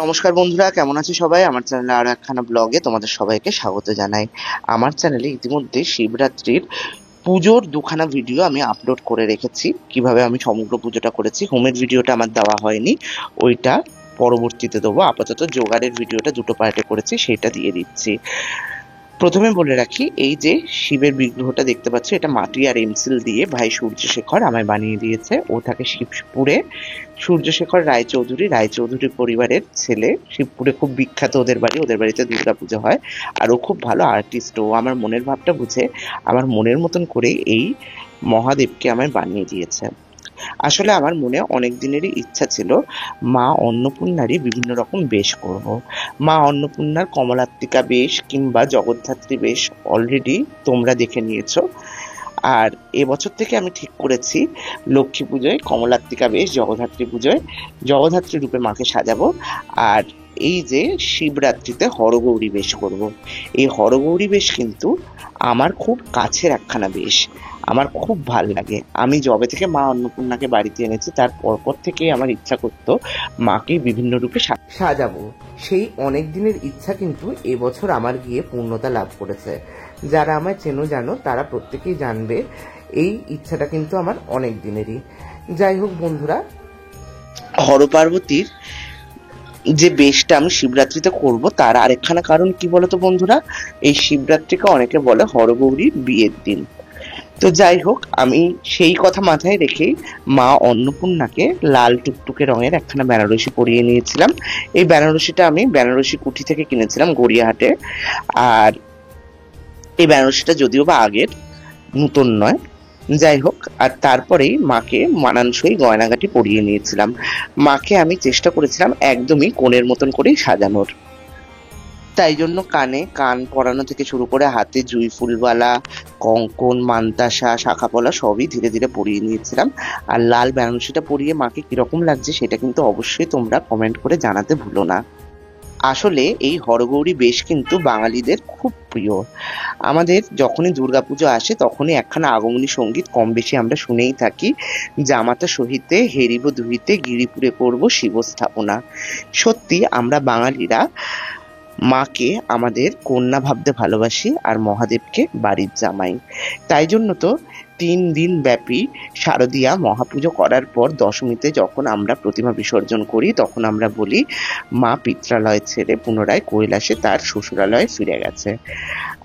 নমস্কার বন্ধুরা, কেমন আছো সবাই? আমার চ্যানেলে আরো একখানা ব্লগে তোমাদের সবাইকে স্বাগত জানাই। আমার চ্যানেলে ইতিমধ্যে শিবরাত্রির পুজোর দুখানা ভিডিও আমি আপলোড করে রেখেছি। কিভাবে আমি সমগ্র পুজোটা করেছি, হোমের ভিডিওটা আমার দেওয়া হয়নি, ওইটা পরবর্তীতে দেবো। আপাতত জোগাড়ের ভিডিওটা দুটো পার্টে করেছি, সেটা দিয়ে দিচ্ছি। প্রথমে বলে রাখি, এই যে শিবের বিগ্রহটা দেখতে পাচ্ছ, এটা মাটি আর এমসিল দিয়ে ভাই সূর্যশেখর আমায় বানিয়ে দিয়েছে। ও থাকে শিবপুরে। সূর্যশেখর রায়চৌধুরী পরিবারের ছেলে। শিবপুরে খুব বিখ্যাত ওদের বাড়ি, ওদের বাড়িতে দুর্গাপুজো হয়। আর ও খুব ভালো আর্টিস্ট। ও আমার মনের ভাবটা বুঝে আমার মনের মতন করে এই মহাদেবকে আমায় বানিয়ে দিয়েছে। আসলে আমার মনে অনেক দিনেরই ইচ্ছা ছিল মা অন্নপূর্ণারই বিভিন্ন রকম বেশ করব। মা অন্নপূর্ণার কমলাত্মিকা বেশ কিংবা জগদ্ধাত্রী বেশ অলরেডি তোমরা দেখে নিয়েছো। আর এবছর থেকে আমি ঠিক করেছি লক্ষ্মী পুজোয় কমলাত্মিকা বেশ, জগদ্ধাত্রী পুজোয় জগদ্ধাত্রী রূপে মাকে সাজাবো। আর এই যে শিবরাত্রিতে হরগৌরী বেশ করব। এই হরগৌরী বেশ কিন্তু আমার খুব কাছের একখানা বেশ, আমার খুব ভাল লাগে। আমি যবে থেকে মা অন্নপূর্ণাকে বাড়িতে এনেছি তার পরপর থেকেই আমার ইচ্ছা করতো মাকে বিভিন্ন রূপে সাজাবো। সেই অনেক দিনের ইচ্ছা কিন্তু এবছর আমার গিয়ে পূর্ণতা লাভ করেছে। যারা আমায় চেনো জানো, তারা প্রত্যেকেই জানবে এই ইচ্ছাটা কিন্তু আমার অনেক দিনেরই। যাই হোক বন্ধুরা, হরপার্বতীর যে বেশটা আমি শিবরাত্রিতে করব তার আরেকখানা কারণ কি বলতো বন্ধুরা, এই শিবরাত্রিকে অনেকে বলে হরগৌরীর বিয়ের দিন। তো যাই হোক, আমি সেই কথা মাথায় রেখেই মা অন্নপূর্ণাকে লাল টুকটুকে রঙের একখানা বেনারসি পরিয়ে নিয়েছিলাম। এই বেনারসিটা আমি বেনারসি কুঠি থেকে কিনেছিলাম গড়িয়াহাটে। আর এই বেনারসিটা যদিও বা আগের, নতুন নয়। যাই হোক, আর তারপরেই মাকে মানানসই গয়নাগাটি পরিয়ে নিয়েছিলাম। মাকে আমি চেষ্টা করেছিলাম একদমই কোণের মতন করেই সাজানোর। তাই জন্য কানে কান পরানো থেকে শুরু করে হাতে জুঁই ফুলওয়ালা কঙ্কন, মান্তাসা, শাখাপলা সবই ধীরে ধীরে পরিয়ে নিয়েছিলাম। আর লাল বেনারসিটা পরিয়ে মাকে কিরকম লাগছে সেটা কিন্তু অবশ্যই তোমরা কমেন্ট করে জানাতে ভুলো না। আসলে এই হরগৌরী বেশ কিন্তু বাঙালিদের খুব প্রিয়। আমাদের যখনই দুর্গাপুজো আসে তখনই একখানা আগমনী সঙ্গীত কম বেশি আমরা শুনেই থাকি, জামাতা সহিতে হেরিব দুহিতে গিরিপুরে করব শিব স্থাপনা। সত্যি আমরা বাঙালিরা মাকে আমাদের কন্যা ভাবতে ভালোবাসি, আর মহাদেবকে বাড়ির জামাই। তাই জন্য তো 3 দিন ব্যাপী শারদীয়া মহাপুজো করার পর দশমীতে যখন আমরা প্রতিমা বিসর্জন করি তখন আমরা বলি মা পিত্রালয় ছেড়ে পুনরায় কৈলাসে তার শ্বশুরালয়ে ফিরে গেছে।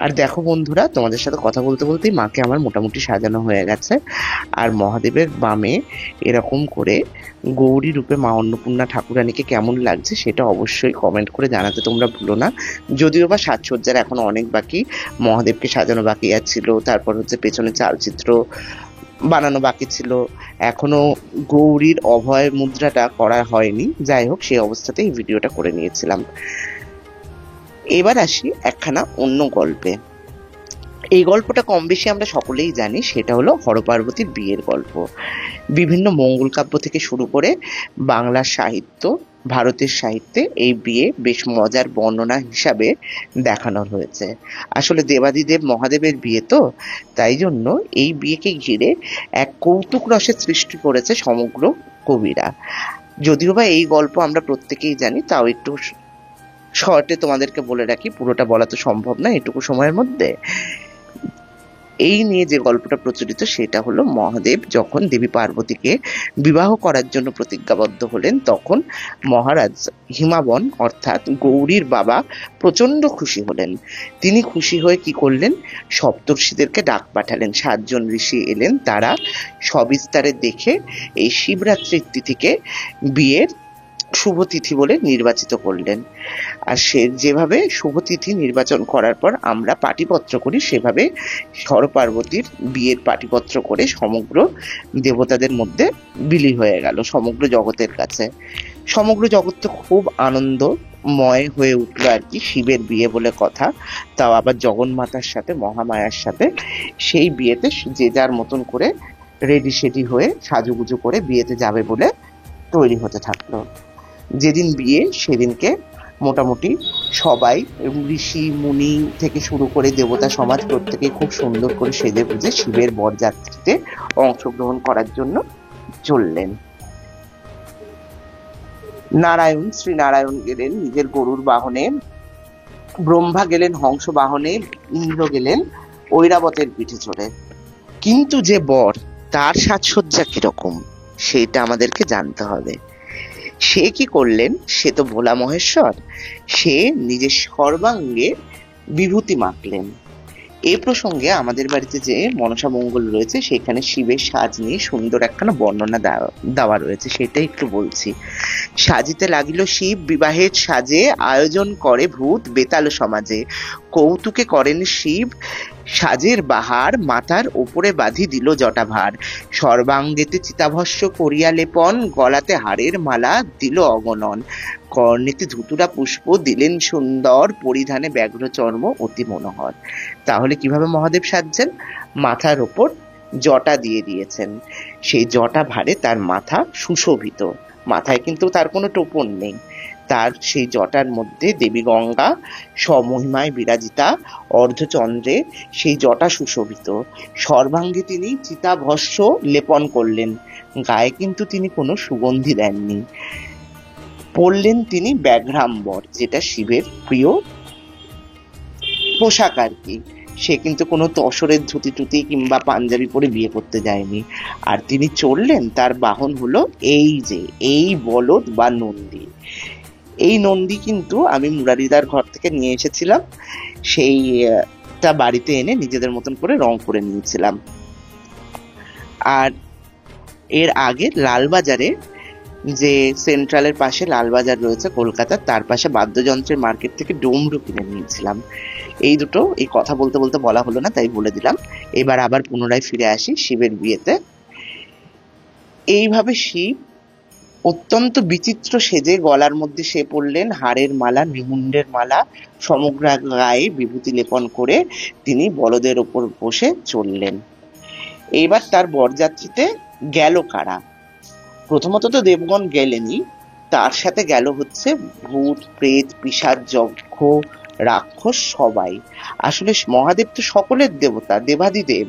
আর দেখো বন্ধুরা, তোমাদের সাথে কথা বলতে বলতেই মাকে আমার মোটামুটি সাজানো হয়ে গেছে। আর মহাদেবের বামে এরকম করে গৌরী রূপে মা অন্নপূর্ণা ঠাকুরানীকে কেমন লাগছে সেটা অবশ্যই কমেন্ট করে জানাতে তোমরা ভুলো না। যদিও বা সাজসজ্জার এখনো অনেক বাকি, মহাদেবকে সাজানো বাকি ছিল, তারপর হচ্ছে পেছনে চালচিত্র বানানো বাকি ছিল, এখনো গৌরীর অভয় মুদ্রাটা করা হয়নি। যাই হোক, সেই অবস্থাতে এই ভিডিওটা করে নিয়েছিলাম। এবার আসি একখানা অন্য গল্পে। এই গল্পটা কম বেশি আমরা সকলেই জানি, সেটা হলো হরপার্বতীর বিয়ের গল্প। বিভিন্ন মঙ্গল কাব্য থেকে শুরু করে বাংলার সাহিত্য, ভারতের সাহিত্যে এই বিয়ে বেশ মজার বর্ণনা হিসাবে দেখানো হয়েছে। আসলে দেবাদিদেব মহাদেবের বিয়ে তো, তাই জন্য এই বিয়েকে ঘিরে এক কৌতুক রসের সৃষ্টি করেছে সমগ্র কবিরা। যদিও বা এই গল্প আমরা প্রত্যেকেই জানি, তাও একটু শর্টে তোমাদেরকে বলে রাখি, পুরোটা বলা তো সম্ভব না এটুকু সময়ের মধ্যে। এই নিয়ে যে গল্পটা প্রচলিত সেটা হলো, মহাদেব যখন দেবী পার্বতীকে বিবাহ করার জন্য প্রতিজ্ঞাবদ্ধ হলেন তখন মহারাজ হিমাবন অর্থাৎ গৌরীর বাবা প্রচন্ড খুশি হলেন। তিনি খুশি হয়ে কি করলেন, সপ্তর্ষিদেরকে ডাক পাঠালেন। 7 জন ঋষি এলেন, তারা সবিস্তারে দেখে এই শিবরাত্রির তিথিকে বিয়ের শুভ তিথি বলে নির্বাচিত করলেন। আর সে যেভাবে শুভ তিথি নির্বাচন করার পর আমরা পাটিপত্র করি, সেভাবে হরপার্বতীর বিয়ের পাটিপত্র করে সমগ্র দেবতাদের মধ্যে বিলি হয়ে গেল সমগ্র জগতের কাছে। সমগ্র জগৎ তো খুব আনন্দময় হয়ে উঠলো আর কি, শিবের বিয়ে বলে কথা, তাও আবার জগন্মাতার সাথে, মহামায়ার সাথে। সেই বিয়েতে যে যার মতন করে রেডি সেডি হয়ে সাজুগুজু করে বিয়েতে যাবে বলে তৈরি হতে থাকলো। যেদিন বিয়ে সেদিনকে মোটামুটি সবাই, ঋষি মুনি থেকে শুরু করে দেবতা সমাজ প্রত্যেকে খুব সুন্দর করে সেজে গুজে শিবের বরযাত্রীতে অংশগ্রহণ করার জন্য চললেন। শ্রীনারায়ণ গেলেন নিজের গরুর বাহনে, ব্রহ্মা গেলেন হংস বাহনে, ইন্দ্র গেলেন ঐরাবতের পিঠে চড়ে। কিন্তু যে বর, তার সাজসজ্জা কিরকম সেটা আমাদেরকে জানতে হবে। সে কি করলেন? সে তো ভোলা মহেশ্বর, সে নিজের সর্বাঙ্গে বিভূতি মাখলেন। এই প্রসঙ্গে আমাদের বাড়িতে যে মনসা মঙ্গল রয়েছে সেখানে শিবের সাজ নিয়ে সুন্দর একখানা বর্ণনা দেওয়া রয়েছে, সেটাই একটু বলছি। সাজিতে লাগিল শিব বিবাহের সাজে, আয়োজন করে ভূত বেতাল সমাজে। কৌতুকে করেন শিব সাজের বাহার, মাথার ওপরে বাঁধি দিল জটাভার। সর্বাঙ্গেতে চিতাভস্য করিয়া লেপন, গলাতে হাড়ের মালা দিল অগণন। কর্ণেতে ধুতুরা পুষ্প দিলেন সুন্দর, পরিধানে ব্যাঘ্র চর্ম অতি মনোহর। তাহলে কিভাবে মহাদেব সাজছেন? মাথার ওপর জটা দিয়ে দিয়েছেন, সেই জটা ভারে তার মাথা সুশোভিত। মাথায় কিন্তু তার কোনো টোপন নেই, তার সেই জটার মধ্যে দেবী গঙ্গা স্বমহিমায় বিরাজিতা, অর্ধচন্দ্রে সেই জটা সুশোভিত। সর্বাঙ্গে তিনি চিতাভস্য লেপন করলেন, গায়ে কিন্তু তিনি কোনো সুগন্ধি দেননি। পরলেন তিনি ব্যাঘ্রাম্বর, যেটা শিবের প্রিয় পোশাক আর কি। সে কিন্তু কোনো তসরের ধুতি টুতি কিংবা পাঞ্জাবি পরে বিয়ে করতে যায়নি। আর তিনি চললেন, তার বাহন হলো এই বলদ বা নন্দী। এই নন্দী কিন্তু আমি মুরারিদার ঘর থেকে নিয়ে এসেছিলাম, সেইটা বাড়িতে এনে নিজেদের মতন করে রং করে নিয়েছিলাম। আর এর আগে লালবাজারে, যে সেন্ট্রালের পাশে লালবাজার রয়েছে কলকাতার, তার পাশে বাদ্যযন্ত্রের মার্কেট থেকে ডমরু কিনে নিয়েছিলাম। এই দুটো, এই কথা বলতে বলতে বলা হলো না, তাই বলে দিলাম। এবার আবার পুনরায় ফিরে আসি শিবের বিয়েতে। এইভাবে শিব অত্যন্ত বিচিত্র সেজে, গলার মধ্যে সে পরলেন হাড়ের মালা, নিমুন্ডের মালা, সমগ্র গায়ে বিভূতি লেপন করে তিনি বলদের ওপর বসে চললেন। এইবার তার বরযাত্রীতে গেল কারা? প্রথমত তো দেবগণ গেলেনই, তার সাথে গেল হচ্ছে ভূত প্রেত পিশাচ যক্ষ রাক্ষস সবাই। আসলে মহাদেব তো সকলের দেবতা, দেবাদিদেব।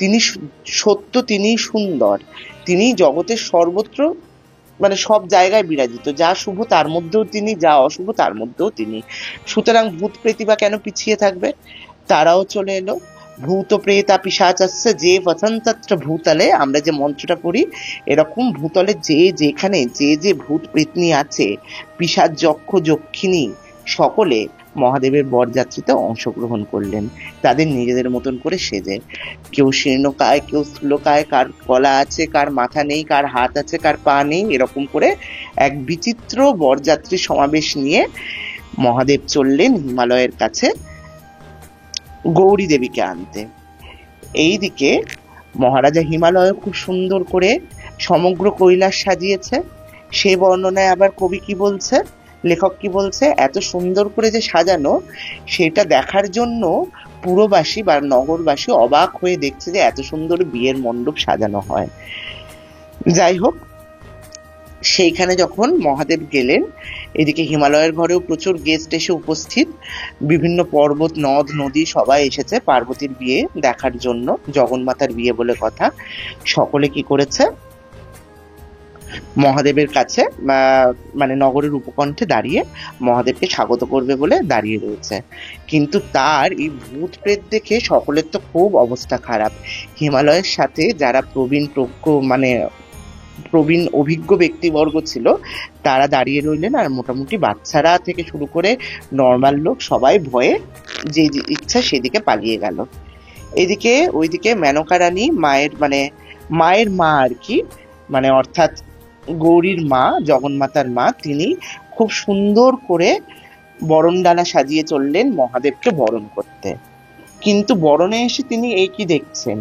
তিনি সত্য, তিনি সুন্দর, তিনি জগতের সর্বত্র মানে সব জায়গায় বিরাজিত। যা শুভ তার মধ্যেও তিনি, যা অশুভ তার মধ্যেও তিনি। সুতরাং ভূত প্রেতিবা কেন পিছিয়ে থাকবে? তারাও চলে এলো। ভূত প্রেতা পিশাচাস্য যে বসন্তত্র ভূতলে, আমরা যে মন্ত্রটা পড়ি, এরকম ভূতলে যেখানে যে ভূত প্রেতনি আছে, পিশাচ যক্ষ যক্ষিণী সকলে মহাদেবের বরযাত্রীতে অংশগ্রহণ করলেন, তাদের নিজেদের মতন করে সেজে। কেউ শীর্ণকায়, কেউ স্থূলকায়, কার গলা আছে, কার মাথা নেই, কার হাত আছে, কার পা নেই, এরকম করে এক বিচিত্র বরযাত্রী সমাবেশ নিয়ে মহাদেব চললেন হিমালয়ের কাছে গৌরী দেবীকে আনতে। এইদিকে মহারাজা হিমালয় খুব সুন্দর করে সমগ্র কৈলাস সাজিয়েছে। সে বর্ণনায় আবার কবি কি বলছে, লেখক কি বলছে, এত সুন্দর করে যে সাজানো, সেটা দেখার জন্য পুরবাসী বা নগরবাসী অবাক হয়ে দেখছে যে এত সুন্দর বিয়ের মণ্ডপ সাজানো হয়। যাই হোক, সেইখানে যখন মহাদেব গেলেন, এদিকে হিমালয়ের ঘরেও প্রচুর গেস্ট এসে উপস্থিত, বিভিন্ন পর্বত নদ নদী সবাই এসেছে পার্বতীর বিয়ে দেখার জন্য, জগন্মাতার বিয়ে বলে কথা। সকলে কি করেছে, মহাদেবের কাছে মানে নগরের উপকণ্ঠে দাঁড়িয়ে মহাদেবকে স্বাগত করবে বলে দাঁড়িয়ে রয়েছে। কিন্তু তার এই ভূত প্রেত দেখে সকলের তো খুব অবস্থা খারাপ। হিমালয়ের সাথে যারা প্রবীণ অভিজ্ঞ ব্যক্তিবর্গ ছিল, তারা দাঁড়িয়ে রইলেন, আর মোটামুটি বাচ্চারা থেকে শুরু করে নর্মাল লোক সবাই ভয়ে যে ইচ্ছা সেদিকে পালিয়ে গেল। ওইদিকে মেনকা রানী মায়ের মা আর কি, মানে অর্থাৎ গৌরীর মা, জগন্মাতার মা, তিনি খুব সুন্দর করে বরণডালা সাজিয়ে চললেন মহাদেবকে বরণ করতে। কিন্তু বরণে এসে তিনি এই কি দেখছেন,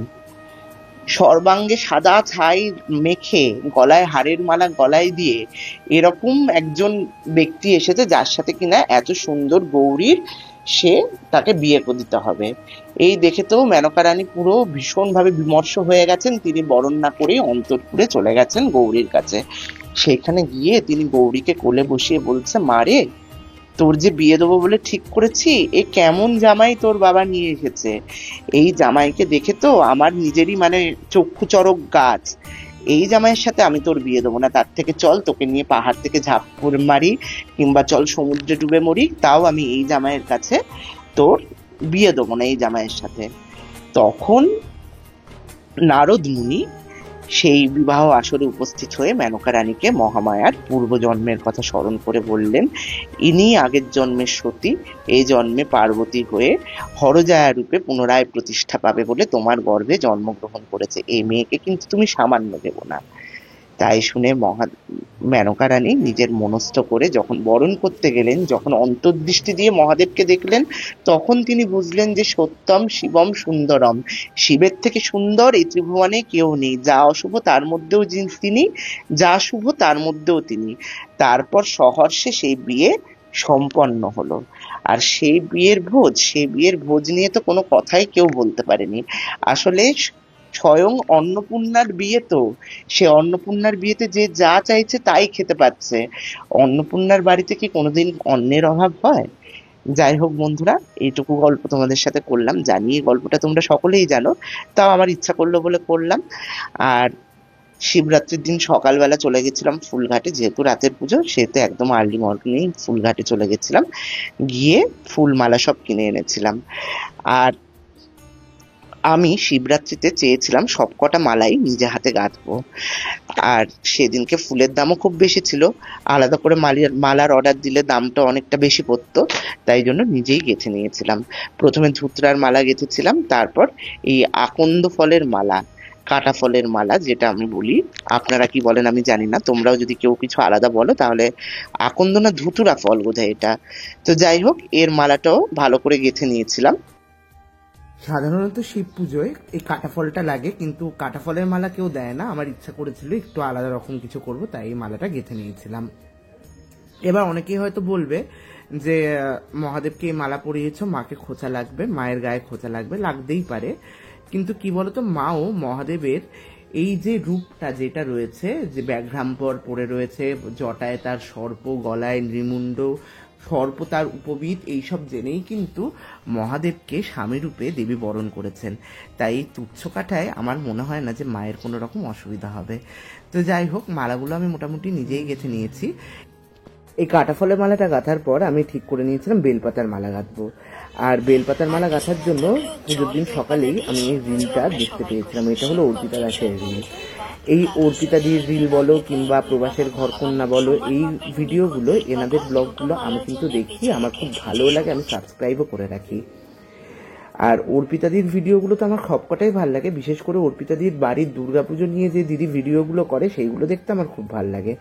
সর্বাঙ্গে সাদা ছাই মেখে, গলায় হাড়ের মালা গলায় দিয়ে এরকম একজন ব্যক্তি এসেছে, যার সাথে কিনা এত সুন্দর গৌরীর তাকে বিয়ে দিতে হবে। এই দেখে তো মেনকা রানী পুরো ভীষণভাবে বিমর্ষ হয়ে গেছেন। তিনি বরণ না করে অন্তঃপুরে চলে গেছেন গৌরীর কাছে। সেখানে গিয়ে তিনি গৌরীকে কোলে বসিয়ে বলছে, মারে, তোর যে বিয়ে দেবো বলে ঠিক করেছি, এ কেমন জামাই তোর বাবা নিয়ে এসেছে। এই জামাইকে দেখে তো আমার নিজেরই চক্ষু চরক গাছ। এই জামাইয়ের সাথে আমি তোর বিয়ে দেবো না, তার থেকে চল তোকে নিয়ে পাহাড় থেকে ঝাঁপ মারি, কিংবা চল সমুদ্রে ডুবে মরি, তাও আমি এই জামাইয়ের কাছে তোর বিয়ে দেবো না এই জামাইয়ের সাথে। তখন নারদ মুনি সেই বিবাহ আসরে উপস্থিত হয়ে মেনকা রানীকে মহামায়ার পূর্বজন্মের কথা স্মরণ করে বললেন, ইনি আগের জন্মের সতী, এই জন্মে পার্বতী হয়ে হরজায়া রূপে পুনরায় প্রতিষ্ঠা পাবে বলে তোমার গর্ভে জন্মগ্রহণ করেছে, এই মেয়েকে কিন্তু তুমি সামান্য দেব না। তাই শুনে মেনকা রানী নিজের মনস্থ করে যখন বরণ করতে গেলেন, যখন অন্তর্দৃষ্টি দিয়ে মহাদেবকে দেখলেন, তখন তিনি বুঝলেন যে সত্যম শিবম সুন্দরম, শিবের থেকে সুন্দর এই ত্রিভুবনে কেউ নেই, যা অশুভ তার মধ্যেও তিনি, যা শুভ তার মধ্যেও তিনি। তারপর সহর্ষে সেই বিয়ে সম্পন্ন হলো। আর সেই বিয়ের ভোজ নিয়ে তো কোনো কথাই কেউ বলতে পারেনি। আসলে স্বয়ং অন্নপূর্ণার বিয়ে, তো সে অন্নপূর্ণার বিয়েতে যে যা চাইছে তাই খেতে পাচ্ছে। অন্নপূর্ণার বাড়িতে কি কোনোদিন অন্নের অভাব হয়? যাই হোক বন্ধুরা, এইটুকু গল্প তোমাদের সাথে করলাম, জানি এই গল্পটা তোমরা সকলেই জানো, তাও আমার ইচ্ছা করলো বলে করলাম। আর শিবরাত্রির দিন সকালবেলা চলে গেছিলাম ফুলঘাটে, যেহেতু রাতের পুজো সেহেতু একদম আর্লি মর্নিং ফুলঘাটে চলে গেছিলাম, গিয়ে ফুলমালা সব কিনে এনেছিলাম। আর আমি শিবরাত্রিতে চেয়েছিলাম সবকটা মালাই নিজে হাতে গাঁথবো। আর সেদিনকে ফুলের দামও খুব বেশি ছিল, আলাদা করে মালার অর্ডার দিলে দামটা অনেকটা বেশি পড়তো, তাই জন্য নিজেই গেঁথে নিয়েছিলাম। প্রথমে ধুতরার মালা গেঁথেছিলাম, তারপর এই আকন্দ ফলের মালা, কাটা ফলের মালা যেটা আমি বলি, আপনারা কি বলেন আমি জানি না, তোমরাও যদি কেউ কিছু আলাদা বলো তাহলে আকন্দ না ধুতুরা ফল বোধহয় এটা। তো যাই হোক, এর মালাটাও ভালো করে গেঁথে নিয়েছিলাম। সাধারণত শিব পুজোয় এই কাটা ফলটা লাগে, কিন্তু কাটা ফলের মালা কেউ দেয় না, আমার ইচ্ছা করেছিল একটু আলাদা রকম কিছু করব, তাই এই মালাটা গেঁথে নিয়েছিলাম। এবার অনেকেই হয়তো বলবে যে মহাদেবকে এই মালা পরিয়েছ, মাকে খোঁচা লাগবে, মায়ের গায়ে খোঁচা লাগবে, লাগতেই পারে, কিন্তু কি বলতো, মাও মহাদেবের এই যে রূপটা যেটা রয়েছে, যে ব্যাঘ্রাম্বর পরে রয়েছে, জটায় তার সর্প, গলায় নৃমুণ্ড, সর্প তার উপবিদ, এইসব জেনেই কিন্তু মহাদেবকে স্বামী রূপে দেবী বরণ করেছেন। তাই তুচ্ছ কাঠায় আমার মনে হয় না যে মায়ের কোনো রকম অসুবিধা হবে। তো যাই হোক, মালাগুলো আমি মোটামুটি নিজেই গেঁথে নিয়েছি। এই কাটা ফলের মালাটা গাঁথার পর আমি ঠিক করে নিয়েছিলাম বেলপাতার মালা গাঁথবো। আর বেলপাতার মালা গাঁথার জন্য পুজোর দিন সকালেই আমি এই রিলটা দেখতে পেয়েছিলাম। এটা হলো অর্পিতা দাসের রিল। এই অর্পিতাদির রিল বলো কিংবা প্রবাসের ঘরকন্যা বলো, এই ভিডিওগুলো, এনাদের ব্লগগুলো আমি কিন্তু দেখি, আমার খুব ভালো লাগে, আমি সাবস্ক্রাইবও করে রাখি। আর অর্পিতাদির ভিডিওগুলো তো আমার সবকটাই ভালো লাগে, বিশেষ করে অর্পিতাদির বাড়ির দুর্গাপুজো নিয়ে যে দিদি ভিডিওগুলো করে সেইগুলো দেখতে আমার খুব ভালো লাগে।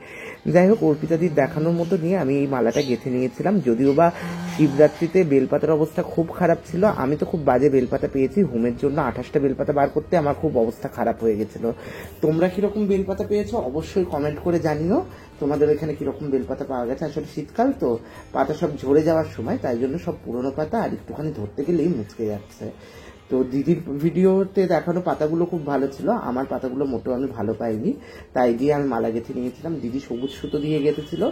যাই হোক, অর্পিতাদির দেখানোর মতো নিয়ে আমি এই মালাটা গেঁথে নিয়েছিলাম। যদিও বা শিবরাত্রিতে বেলপাতার অবস্থা খুব খারাপ ছিল, আমি তো খুব বাজে বেলপাতা পেয়েছি, হোমের জন্য 28টা বেলপাতা বার করতে আমার খুব অবস্থা খারাপ হয়ে গেছিল। তোমরা কিরকম বেলপাতা পেয়েছো অবশ্যই কমেন্ট করে জানিও, তোমাদের এখানে কিরকম বেলপাতা পাওয়া গেছে। আসলে শীতকাল তো, পাতা সব ঝরে যাওয়ার সময়, তাই জন্য সব পুরোনো পাতা আর একটুখানি ধরতে গেলেই মুচকে যাচ্ছে। তো দিদির ভিডিওতে দেখানো পাতাগুলো খুব ভালো ছিল, আমার পাতাগুলো মোটেও আমি ভালো পাইনি, তাই দিয়ে আমি মালা গেঁথে নিয়েছিলাম। দিদি সবুজ সুতো দিয়ে গেঁথেছিল,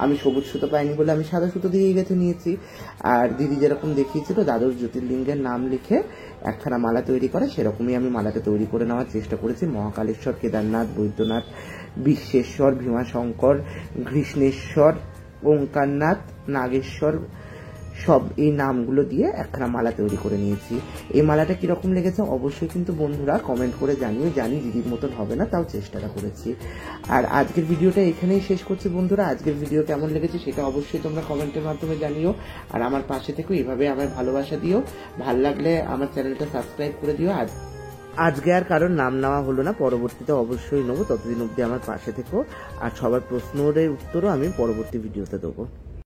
আমি সবুজ সুতো পাইনি বলে আমি সাদা সুতো দিয়ে গেঁথে নিয়েছি। আর দিদি যেরকম দেখিয়েছিল দ্বাদশ জ্যোতির্লিঙ্গের নাম লিখে একখানা মালা তৈরি করে, সেরকমই আমি মালাটা তৈরি করে নেওয়ার চেষ্টা করেছি। মহাকালেশ্বর, কেদারনাথ, বৈদ্যনাথ, বিশ্বেশ্বর, ভীমাশঙ্কর, কৃষ্ণেশ্বর, ওঙ্কারনাথ, নাগেশ্বর, সব এই নামগুলো দিয়ে একখানা মালা তৈরি করে নিয়েছি। এই মালাটা কিরকম লেগেছে অবশ্যই কিন্তু বন্ধুরা কমেন্ট করে জানিও। জানি দিদির মতন হবে না, তাও চেষ্টাটা করেছি। আর আজকের ভিডিওটা এখানেই শেষ করছি বন্ধুরা। আজকের ভিডিও কেমন লেগেছে সেটা অবশ্যই তোমরা কমেন্টের মাধ্যমে জানিও। আর আমার পাশে থেকো, এভাবে আমার ভালোবাসা দিও। ভাল লাগলে আমার চ্যানেলটা সাবস্ক্রাইব করে দিও। আজকে আর কারোর নাম নেওয়া হলো না, পরবর্তীতে অবশ্যই নেবো। ততদিন অবধি আমার পাশে থেকো, আর সবার প্রশ্নের উত্তরও আমি পরবর্তী ভিডিওতে দেবো।